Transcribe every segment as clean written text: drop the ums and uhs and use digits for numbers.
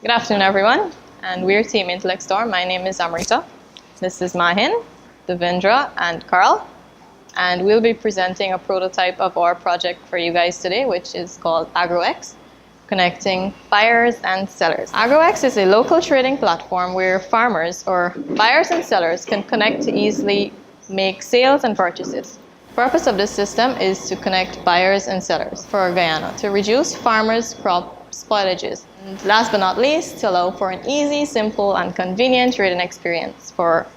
Good afternoon, everyone, and we're Team IntellectStorm. My name is Amrita. This is Mahin, Devendra, and Carl, and we'll be presenting a prototype of our project for you guys today, which is called AgroX, connecting buyers and sellers. AgroX is a local trading platform where farmers or buyers and sellers can connect to easily make sales and purchases. The purpose of this system is to connect buyers and sellers for Guyana to reduce farmers' crop spoilages. And last but not least, to allow for an easy, simple, and convenient trading experience for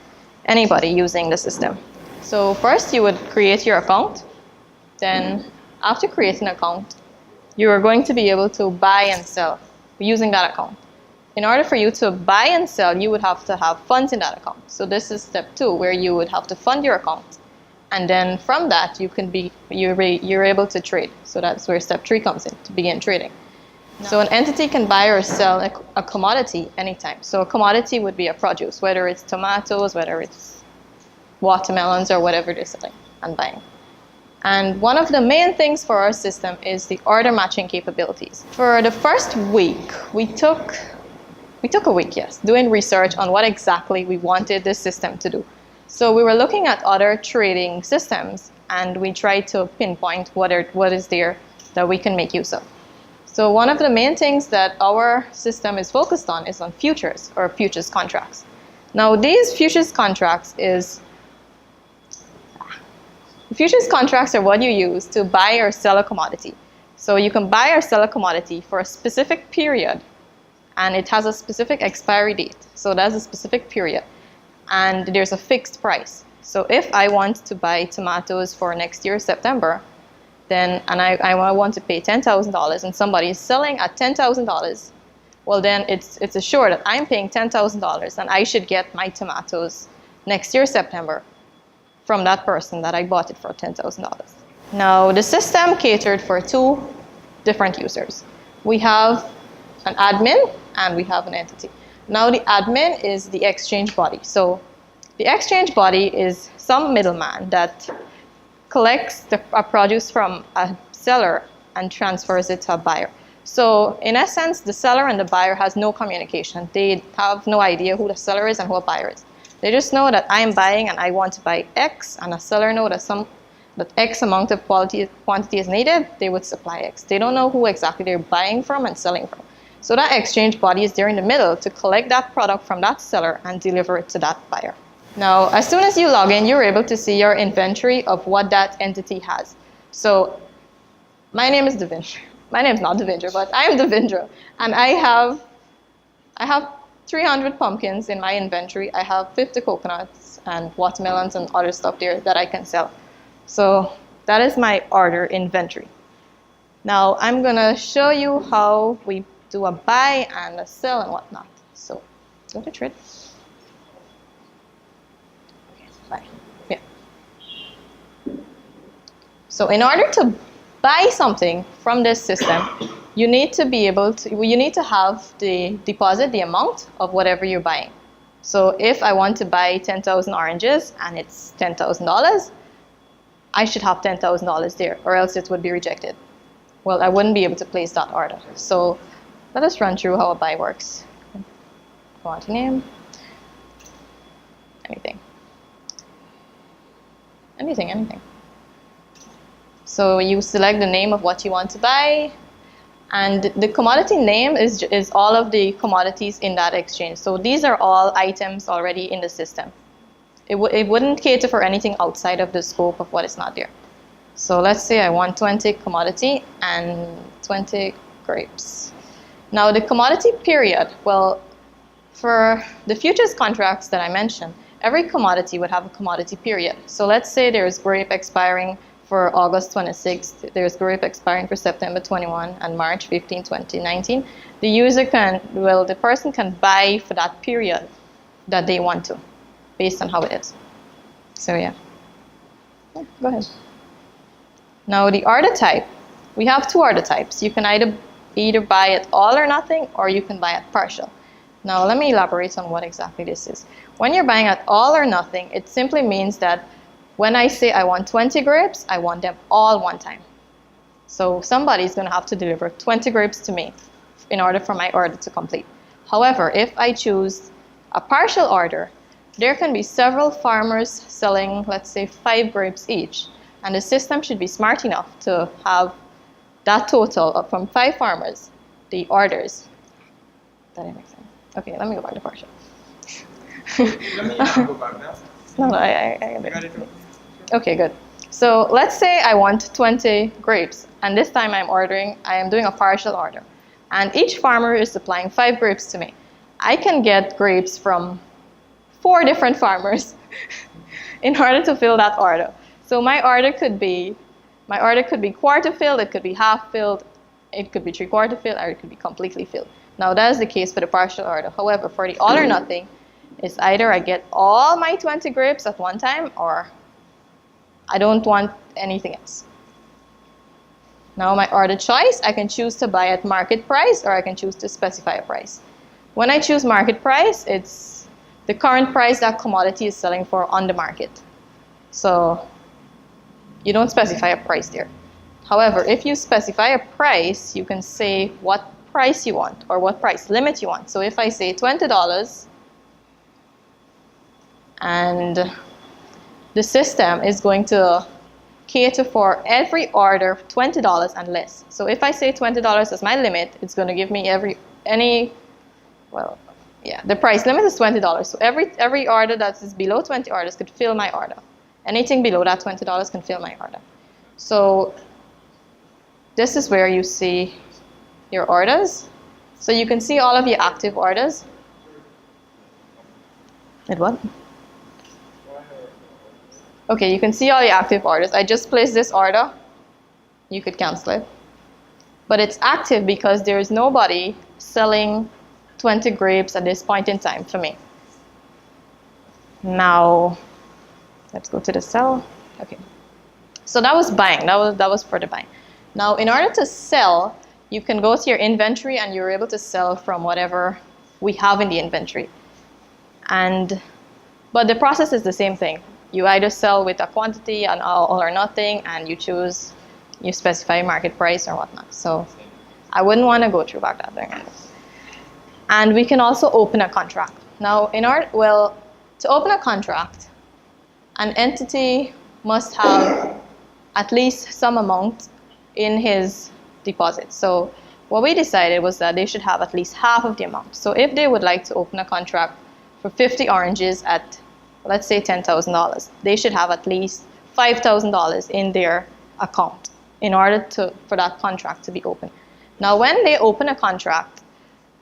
anybody using the system. So first you would create your account. Then after creating an account, you are going to be able to buy and sell using that account. In order for you to buy and sell, you would have to have funds in that account. So this is step 2, where you would have to fund your account. And then from that, you're able to trade. So that's where step 3 comes in, to begin trading. So an entity can buy or sell a commodity anytime. So a commodity would be a produce, whether it's tomatoes, whether it's watermelons, or whatever they're selling and buying. And one of the main things for our system is the order matching capabilities. For the first week, we took a week, yes, doing research on what exactly we wanted this system to do. So we were looking at other trading systems, and we tried to pinpoint what is there that we can make use of. So one of the main things that our system is focused on is on futures or futures contracts. Now these futures contracts are what you use to buy or sell a commodity. So you can buy or sell a commodity for a specific period, and it has a specific expiry date. So that's a specific period, and there's a fixed price. So if I want to buy tomatoes for next year, September, and I want to pay $10,000 and somebody is selling at $10,000, well then it's assured that I'm paying $10,000 and I should get my tomatoes next year, September, from that person that I bought it for $10,000. Now the system catered for 2 different users. We have an admin and we have an entity. Now the admin is the exchange body. So the exchange body is some middleman that collects a produce from a seller and transfers it to a buyer. So in essence, the seller and the buyer has no communication. They have no idea who the seller is and who a buyer is. They just know that I'm buying and I want to buy X, and a seller knows that X amount of quantity is needed, they would supply X. They don't know who exactly they're buying from and selling from. So that exchange body is there in the middle to collect that product from that seller and deliver it to that buyer. Now, as soon as you log in, you're able to see your inventory of what that entity has. So my name is Devendra. My name is not Devendra, but I am Devendra. And I have 300 pumpkins in my inventory. I have 50 coconuts and watermelons and other stuff there that I can sell. So that is my order inventory. Now I'm going to show you how we do a buy and a sell and whatnot. So go to trade. Yeah. So in order to buy something from this system, you need to have the deposit, the amount of whatever you're buying. So if I want to buy 10,000 oranges and it's $10,000, I should have $10,000 there, or else it would be rejected. Well, I wouldn't be able to place that order. So let us run through how a buy works. Quantity name, anything. So you select the name of what you want to buy, and the commodity name is all of the commodities in that exchange. So these are all items already in the system. It wouldn't cater for anything outside of the scope of what is not there. So let's say I want 20 commodity and 20 grapes. Now the commodity period, well, for the futures contracts that I mentioned, every commodity would have a commodity period. So let's say there's grape expiring for August 26th, there's grape expiring for September 21 and March 15, 2019. The person can buy for that period that they want to, based on how it is. So yeah, go ahead. Now the order type, we have 2 order types. You can either buy it all or nothing, or you can buy it partial. Now let me elaborate on what exactly this is. When you're buying at all or nothing, it simply means that when I say I want 20 grapes, I want them all one time. So somebody's going to have to deliver 20 grapes to me in order for my order to complete. However, if I choose a partial order, there can be several farmers selling, let's say, 5 grapes each. And the system should be smart enough to have that total up from 5 farmers, the orders. That makes sense. Okay, let me go back to partial. Let me go back now. No, I got it. Okay, good. So let's say I want 20 grapes, and this time I am doing a partial order. And each farmer is supplying 5 grapes to me. I can get grapes from 4 different farmers in order to fill that order. So my order could be quarter filled, it could be half filled, it could be 3/4 filled, or it could be completely filled. Now that is the case for the partial order. However, for the all or nothing, it's either I get all my 20 grapes at one time, or I don't want anything else. Now my order choice, I can choose to buy at market price, or I can choose to specify a price. When I choose market price, it's the current price that commodity is selling for on the market. So you don't specify a price there. However, if you specify a price, you can say what price you want or what price limit you want. So if I say $20, and the system is going to cater for every order $20 and less. So if I say $20 as my limit, it's going to give me the price limit is $20. So every order that is below 20 orders could fill my order. Anything below that $20 can fill my order. So this is where you see your orders. So you can see all of your active orders. It what? Okay, you can see all your active orders. I just placed this order. You could cancel it. But it's active because there is nobody selling 20 grapes at this point in time for me. Now, let's go to the sell. Okay. So that was buying. That was for the buying. Now, in order to sell, you can go to your inventory and you're able to sell from whatever we have in the inventory. But the process is the same thing. You either sell with a quantity, an all or nothing, and you specify market price or whatnot. So I wouldn't want to go through back that thing. And we can also open a contract. Now, to open a contract, an entity must have at least some amount in his deposit. So what we decided was that they should have at least half of the amount. So if they would like to open a contract for 50 oranges at, let's say, $10,000, they should have at least $5,000 in their account in order for that contract to be open. Now, when they open a contract,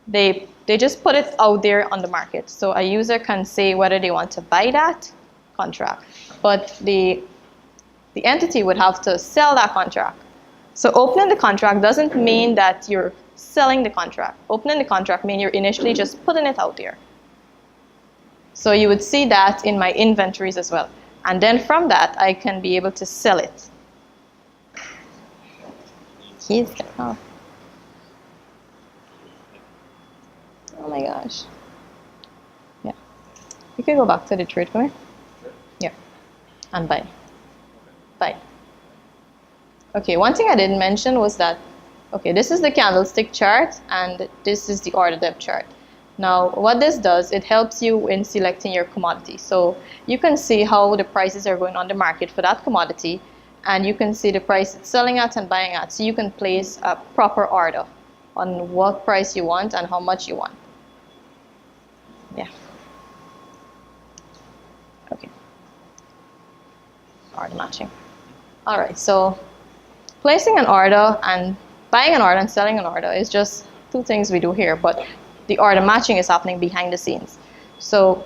they just put it out there on the market. So a user can say whether they want to buy that contract, but the entity would have to sell that contract. So opening the contract doesn't mean that you're selling the contract. Opening the contract means you're initially just putting it out there. So you would see that in my inventories as well. And then from that, I can be able to sell it. Oh my gosh. Yeah. You can go back to the trade for me. Yeah. And buy. Buy. Okay, one thing I didn't mention was that, okay, this is the candlestick chart and this is the order depth chart. Now, what this does, it helps you in selecting your commodity. So you can see how the prices are going on the market for that commodity, and you can see the price it's selling at and buying at. So you can place a proper order on what price you want and how much you want. Yeah. Okay. Order matching. All right, so placing an order and buying an order and selling an order is just two things we do here, but the order matching is happening behind the scenes. So,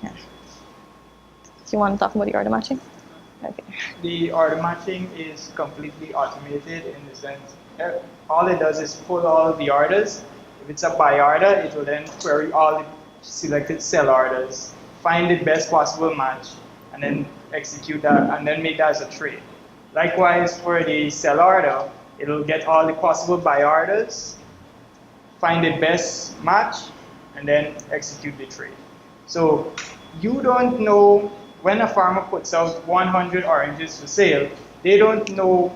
yeah. Do you want to talk about the order matching? Okay. The order matching is completely automated in the sense all it does is pull all of the orders. If it's a buy order, it will then query all the selected sell orders, find the best possible match, and then execute that, and then make that as a trade. Likewise, for the sell order, it'll get all the possible buy orders, find the best match, and then execute the trade. So you don't know when a farmer puts out 100 oranges for sale, they don't know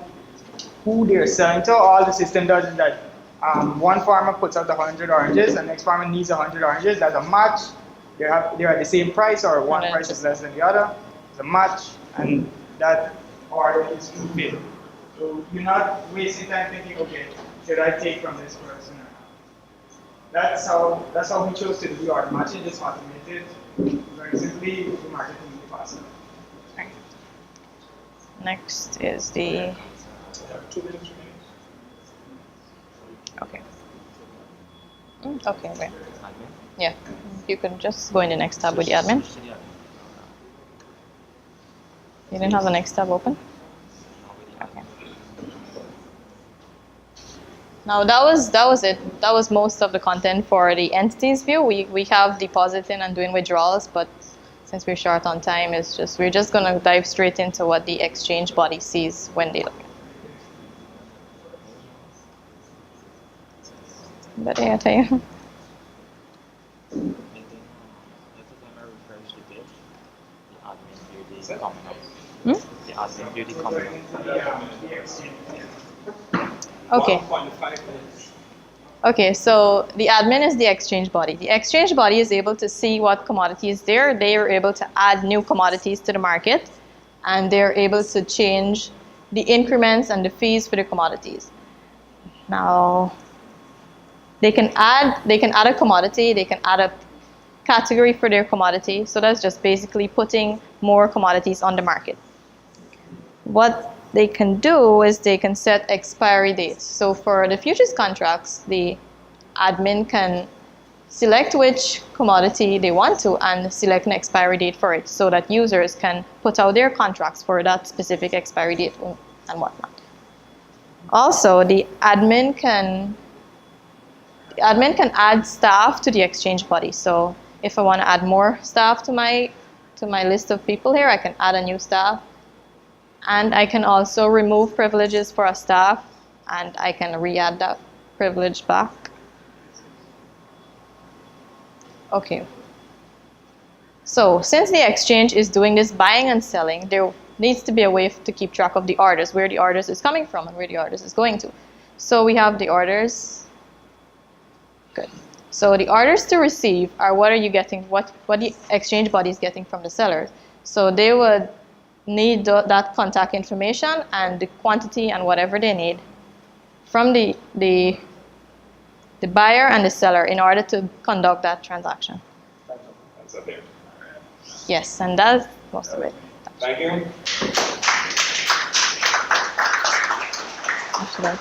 who they're selling to. All the system does is that one farmer puts out 100 oranges, and the next farmer needs 100 oranges. That's a match. They're at the same price, or one price is less than the other. It's a match, and that order is fulfilled. So you're not wasting time thinking, okay, should I take from this person? That's how we chose to do the order matching. Just automated, very simply, to market really faster. Next is the. Okay. Okay, wait. Yeah, you can just go in the next tab with the admin. You didn't have the next tab open? Okay. Now that was it. That was most of the content for the entities view. We have depositing and doing withdrawals, but since we're short on time, we're just gonna dive straight into what the exchange body sees when they look. But yeah, I tell you. The admin beauty coming up. Okay. Okay, so the admin is the exchange body. The exchange body is able to see what commodity is there. They are able to add new commodities to the market, and they're able to change the increments and the fees for the commodities. Now, they can add a commodity, they can add a category for their commodity. So that's just basically putting more commodities on the market. What they can do is they can set expiry dates. So for the futures contracts, the admin can select which commodity they want to and select an expiry date for it so that users can put out their contracts for that specific expiry date and whatnot. Also, the admin can add staff to the exchange body. So if I want to add more staff to my list of people here, I can add a new staff. And I can also remove privileges for a staff, and I can re-add that privilege back. Okay. So since the exchange is doing this buying and selling, there needs to be a way to keep track of the orders, where the orders is coming from and where the orders is going to. So we have the orders. Good. So the orders to receive are what are you getting, what the exchange body is getting from the seller. So they would need that contact information and the quantity and whatever they need from the buyer and the seller in order to conduct that transaction. That's up there. Yes, and that's most of it. Thank you. After that.